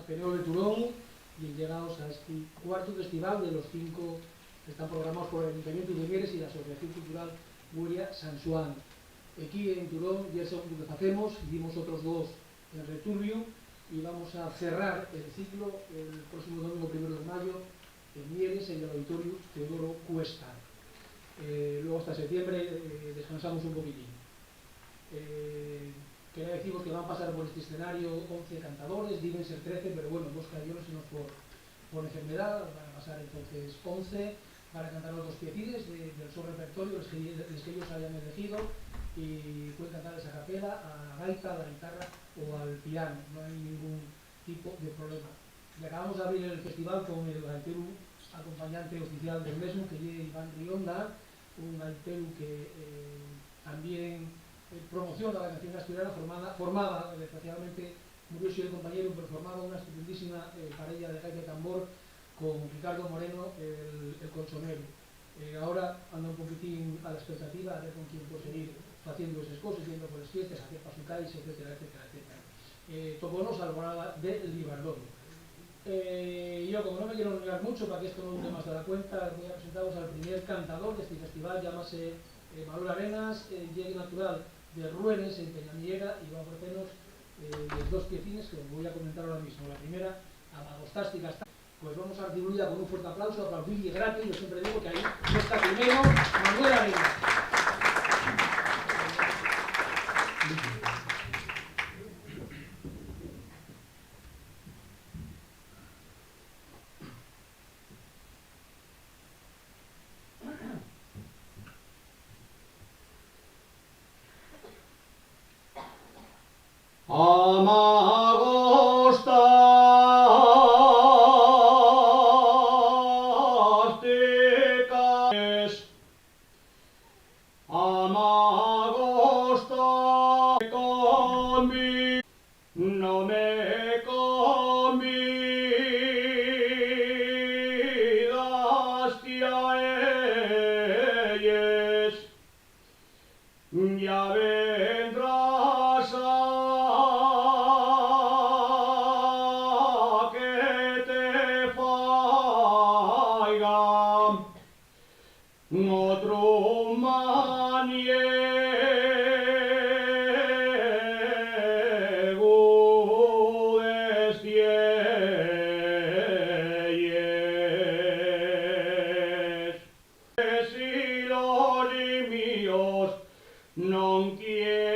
Peneo de Turón y llegados a este cuarto festival de los 5 que están programados por el Ayuntamiento de Mieres y la Asociación Cultural Guria San Xoán. Aquí en Turón ya es el segundo que hacemos, hicimos otros 2 en Returbio y vamos a cerrar el ciclo el próximo domingo 1 de mayo en Mieres, en el Auditorio Teodoro Cuesta. Luego hasta septiembre descansamos un poquitín. Quería deciros que van a pasar por este escenario 11 cantadores, deben ser 13, pero bueno, 2 cayeron sino por enfermedad, van a pasar entonces 11 para cantar los 2 piecines del su repertorio, los que ellos hayan elegido, y pueden cantarles a capela, a la gaita, a la guitarra o al piano, no hay ningún tipo de problema. Y acabamos de abrir el festival con el gaitero acompañante oficial del mismo, que es Iván Rionda, un gaitero que también promociona la canción asturiana, formada desgraciadamente murió su compañero, pero formaba una estupendísima parella de gaita y tambor con Ricardo Moreno, el colchonero. Ahora anda un poquitín a la expectativa de ver con quién puede seguir haciendo esas cosas, yendo por las fiestas, hacer pasucais, etcétera, etcétera, etcétera. Tocónos Alborada de Libardón. Yo, como no me quiero enrollar mucho para que esto no dure más de la cuenta, voy a presentaros al primer cantador de este festival, llámase Manuel Arenas, llegue natural de Ruenes, en Peñamiera, y va a ofrecernos los 2 piecines que os voy a comentar ahora mismo. La primera, Amagostástica. Pues vamos a recibirla con un fuerte aplauso, aplaudir gratis. Yo siempre digo que ahí no está primero Manuel Arenas. No me convidaste a ellas, ya vendrás a que te faiga otro maniego destielles. Si los míos non